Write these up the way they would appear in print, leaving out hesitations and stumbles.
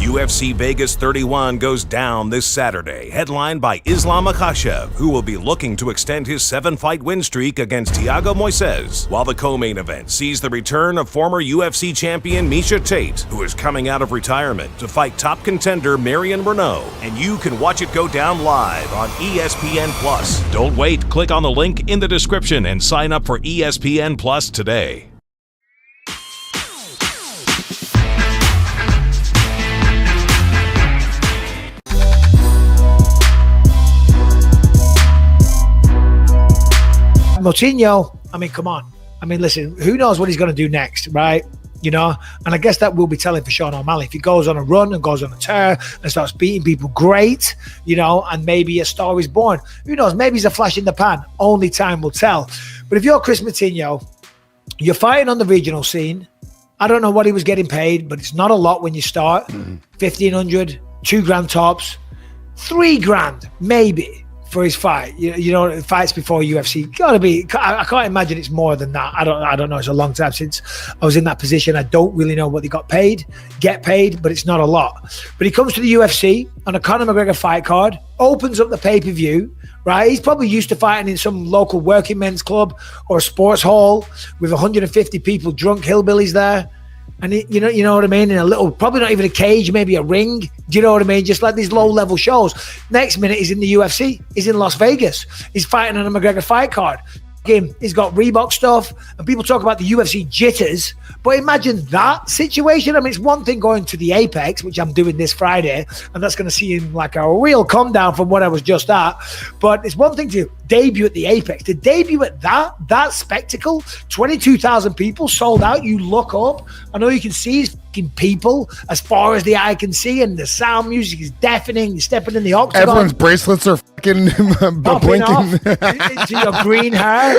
UFC Vegas 31 goes down this Saturday, headlined by Islam Makhachev, who will be looking to extend his 7-fight win streak against Thiago Moises, while the co-main event sees the return of former UFC champion Miesha Tate, who is coming out of retirement to fight top contender Marion Reneau, and you can watch it go down live on ESPN+. Don't wait, click on the link in the description and sign up for ESPN Plus today. Moutinho, I mean, come on. I mean, listen, who knows what he's going to do next, right? You know, and I guess that will be telling for Sean O'Malley. If he goes on a run and goes on a tear and starts beating people, great, you know, and maybe a star is born. Who knows? Maybe he's a flash in the pan. Only time will tell. But if you're Kris Moutinho, you're fighting on the regional scene. I don't know what he was getting paid, but it's not a lot when you start. 1,500, $2,000 tops, $3,000 maybe for his fight. You know, fights before UFC gotta be. I can't imagine it's more than that. I don't know. It's a long time since I was in that position. I don't really know what they get paid, but it's not a lot. But he comes to the UFC on a Conor McGregor fight card, opens up the pay-per-view. Right, he's probably used to fighting in some local working men's club or a sports hall with 150 people, drunk hillbillies there. And you know what I mean? In a little, probably not even a cage, maybe a ring. Do you know what I mean? Just like these low-level shows. Next minute, he's in the UFC. He's in Las Vegas. He's fighting on a McGregor fight card. He's got Reebok stuff, and people talk about the UFC jitters. But imagine that situation. I mean, it's one thing going to the Apex, which I'm doing this Friday, and that's going to seem like a real come down from what I was just at. But it's one thing to debut at the Apex. To debut at that spectacle, 22,000 people sold out. You look up, and all you can see is fucking people as far as the eye can see, and the sound music is deafening. You're stepping in the octagon. Everyone's bracelets are fucking blinking into your green hair.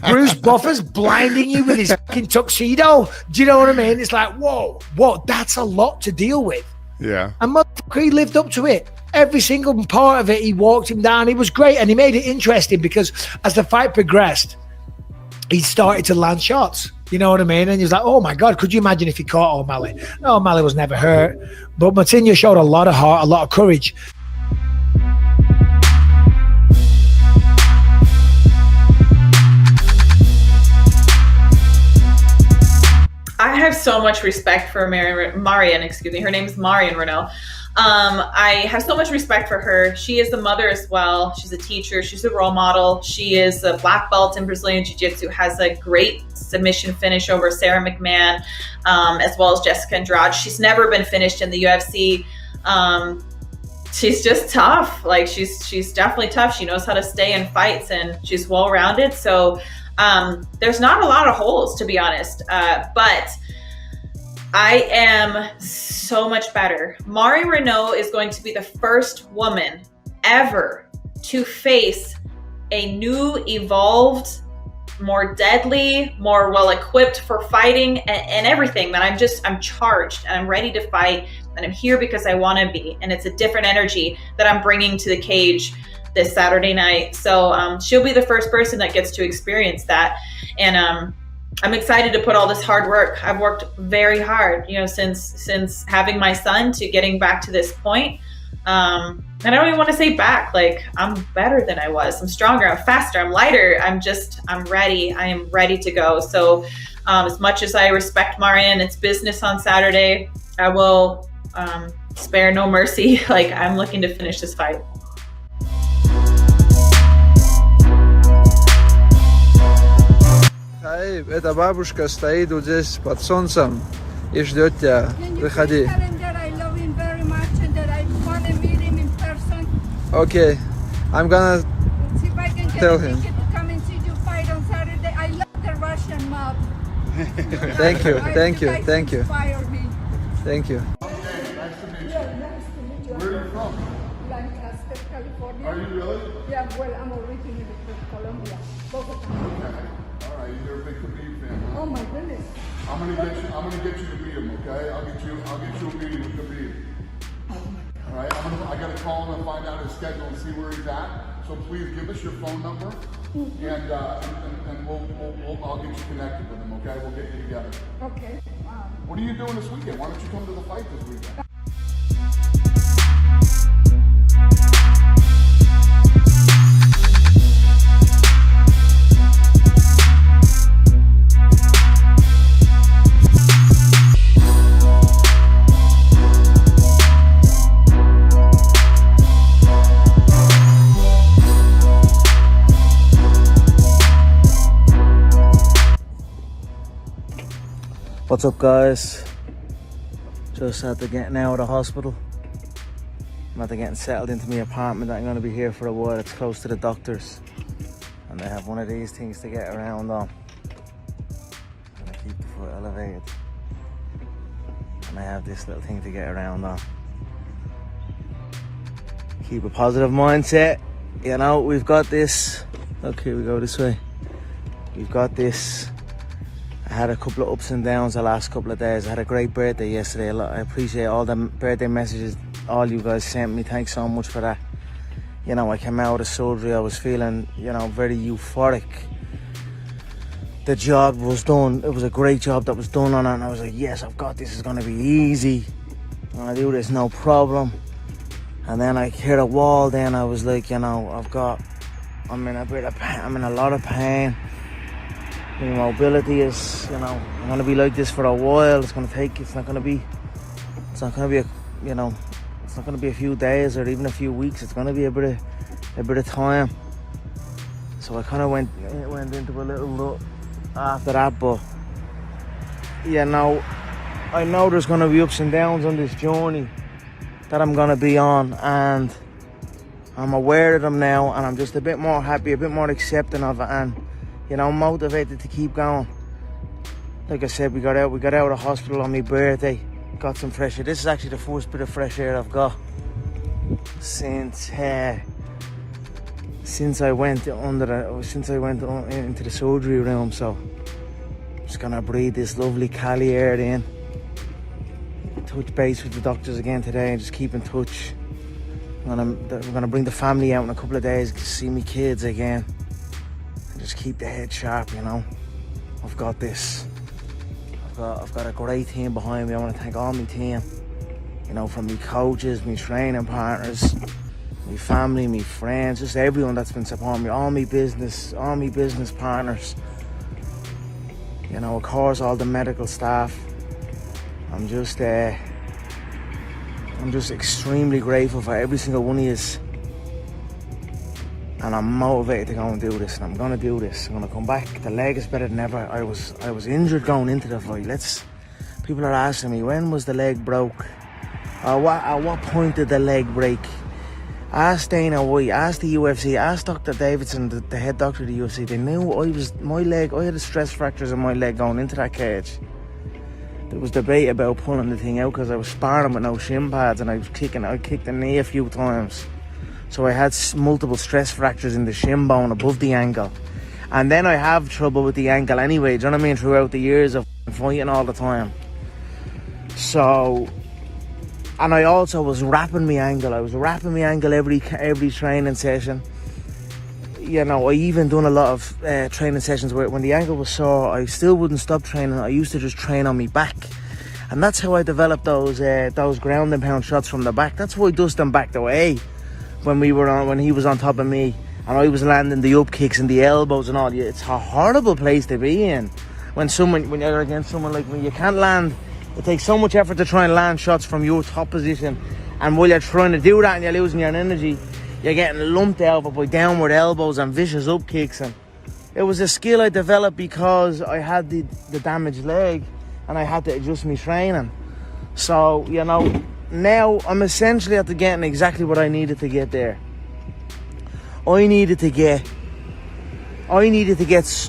Bruce Buffer's blinding you with his fucking tuxedo. Do you know what I mean? It's like, whoa, that's a lot to deal with. Yeah. And motherfucker, he lived up to it. Every single part of it, he walked him down. He was great, and he made it interesting because as the fight progressed, he started to land shots. You know what I mean? And he was like, oh my God, could you imagine if he caught O'Malley? No, O'Malley was never hurt. But Moutinho showed a lot of heart, a lot of courage. I have so much respect for Marion, excuse me. Her name is Marion Reneau. I have so much respect for her. She is the mother as well. She's a teacher. She's a role model. She is a black belt in Brazilian Jiu-Jitsu, has a great submission finish over Sarah McMahon, as well as Jessica Andrade. She's never been finished in the UFC. She's just tough. Like she's definitely tough. She knows how to stay in fights, and she's well-rounded. So there's not a lot of holes, to be honest, but I am so much better. Mari Reneau is going to be the first woman ever to face a new, evolved, more deadly, more well-equipped for fighting and everything. That I'm charged and I'm ready to fight, and I'm here because I want to be. And it's a different energy that I'm bringing to the cage this Saturday night. So she'll be the first person that gets to experience that. And I'm excited to put all this hard work. I've worked very hard, you know, since having my son to getting back to this point. And I don't even want to say back, like I'm better than I was. I'm stronger, I'm faster, I'm lighter. I'm ready. I am ready to go. So as much as I respect Marion, it's business on Saturday. I will spare no mercy. Like I'm looking to finish this fight. Эта бабушка стоит вот здесь под солнцем и ждет тебя. Выходи. Okay, I'm gonna tell him. Thank you. Thank you. Thank you. Okay, nice to meet you. Where are you from? Lancaster, California. Are you really? Yeah, well, I'm originally from Colombia, Bogota. Okay. All right, you're a big Khabib fan, huh? Oh my goodness. I'm gonna get you to beat him, okay? I'll get you a meeting with Khabib. All right, I gotta call him and find out his schedule and see where he's at. So please give us your phone number, and I'll get you connected with him, okay? We'll get you together. Okay. What are you doing this weekend? Why don't you come to the fight this weekend? What's up, guys? Just after getting out of the hospital. I'm after getting settled into my apartment. I'm going to be here for a while. It's close to the doctors. And they have one of these things to get around on. And I keep the foot elevated. And I have this little thing to get around on. Keep a positive mindset. You know, we've got this. Look, here we go this way. We've got this. I had a couple of ups and downs the last couple of days. I had a great birthday yesterday. I appreciate all the birthday messages all you guys sent me. Thanks so much for that. You know, I came out of surgery. I was feeling, you know, very euphoric. The job was done. It was a great job that was done on it. And I was like, yes, I've got this. It's going to be easy. I'm going to do this, no problem. And then I hit a wall. Then I was like, you know, I'm in a bit of pain. I'm in a lot of pain. My mobility is, you know, I'm going to be like this for a while. It's going to take, it's not going to be a few days or even a few weeks. It's going to be a bit of time. So I kind of went into a little rut after that. But, you know, I know there's going to be ups and downs on this journey that I'm going to be on. And I'm aware of them now. And I'm just a bit more happy, a bit more accepting of it. And, you know, motivated to keep going. Like I said, we got out of the hospital on my birthday. Got some fresh air. This is actually the first bit of fresh air I've got since I went into the surgery room. So I'm just gonna breathe this lovely Cali air in. Touch base with the doctors again today and just keep in touch. We're gonna bring the family out in a couple of days to see me kids again. Just keep the head sharp, you know. I've got this. I've got a great team behind me. I want to thank all my team, you know, from me coaches, me training partners, me family, me friends, just everyone that's been supporting me, all me business partners, you know, of course, all the medical staff. I'm just extremely grateful for every single one of you. And I'm motivated to go and do this, and I'm gonna do this. I'm gonna come back. The leg is better than ever. I was injured going into the fight. People are asking me, when was the leg broke? At what point did the leg break? Ask Dana White, ask the UFC, ask Dr. Davidson, the head doctor of the UFC. They knew I had a stress fractures in my leg going into that cage. There was debate about pulling the thing out because I was sparring with no shin pads and I kicked the knee a few times. So I had multiple stress fractures in the shin bone above the ankle. And then I have trouble with the ankle anyway, do you know what I mean, throughout the years of fighting all the time. So, and I also was wrapping my ankle. I was wrapping my ankle every training session. You know, I even done a lot of training sessions where when the ankle was sore, I still wouldn't stop training. I used to just train on my back. And that's how I developed those ground and pound shots from the back. That's why Dustin backed away. When he was on top of me and I was landing the up kicks and the elbows and all. It's a horrible place to be in when you're against someone like me. You can't land. It takes so much effort to try and land shots from your top position, and while you're trying to do that and you're losing your energy, you're getting lumped over by downward elbows and vicious up kicks. And it was a skill I developed because I had the damaged leg and I had to adjust my training. So, you know, now I'm essentially after getting exactly what I needed to get there. I needed to get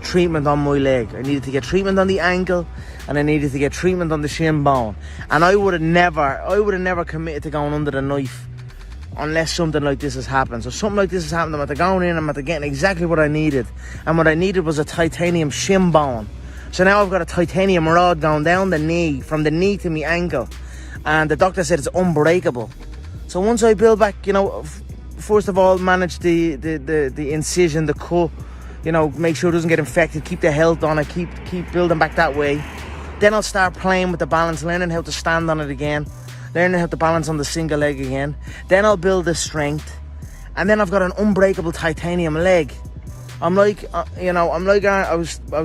treatment on my leg. I needed to get treatment on the ankle, and I needed to get treatment on the shin bone. And I would have never committed to going under the knife unless something like this has happened. So something like this has happened. I'm after going in. I'm after getting exactly what I needed, and what I needed was a titanium shin bone. So now I've got a titanium rod going down the knee, from the knee to my ankle. And the doctor said it's unbreakable. So once I build back, you know, first of all, manage the incision, the cut, you know, make sure it doesn't get infected, keep the health on it, keep building back that way. Then I'll start playing with the balance, learning how to stand on it again, learning how to balance on the single leg again. Then I'll build the strength, and then I've got an unbreakable titanium leg. I was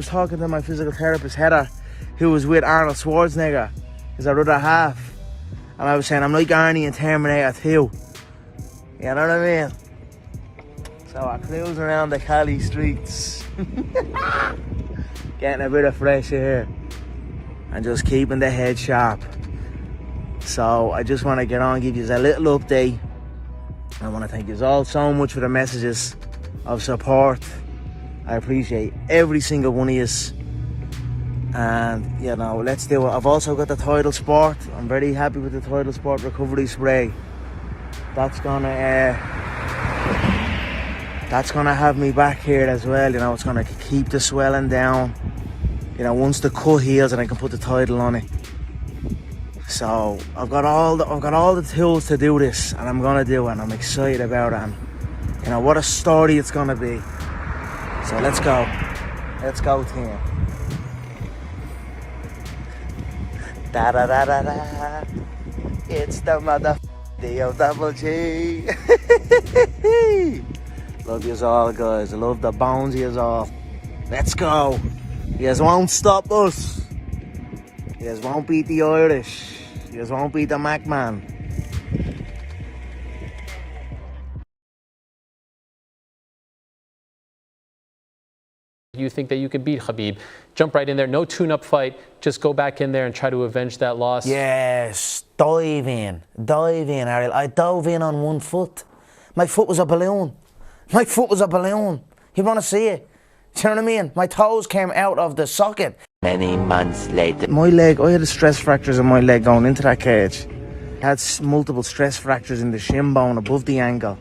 talking to my physical therapist Heather, who was with Arnold Schwarzenegger, his other half. And I was saying, I'm like Arnie in Terminator 2. You know what I mean? So I'm cruising around the Cali streets. Getting a bit of fresh air. and just keeping the head sharp. So I just want to get on and give you a little update. I want to thank you all so much for the messages of support. I appreciate every single one of you. And you know, let's do it. I've also got the title sport. I'm very happy with the title sport recovery spray. That's gonna have me back here as well. You know, it's gonna keep the swelling down. You know, once the cut heals, and I can put the title on it. So I've got all the tools to do this, and I'm gonna do it. And I'm excited about it. And you know what a story it's gonna be. So let's go, team. Da da da da da. It's the mother D-O-double-G. Love yous all, guys. I love the bones of yous all. Let's go. Yous won't stop us. Yous won't beat the Irish. Yous won't beat the Mac man. You think that you could beat Khabib? Jump right in there, no tune-up fight. Just go back in there and try to avenge that loss. Yes, dive in, Ariel. I dove in on one foot. My foot was a balloon. You want to see it? Do you know what I mean? My toes came out of the socket. Many months later. My leg, I had stress fractures in my leg going into that cage. I had multiple stress fractures in the shin bone above the ankle.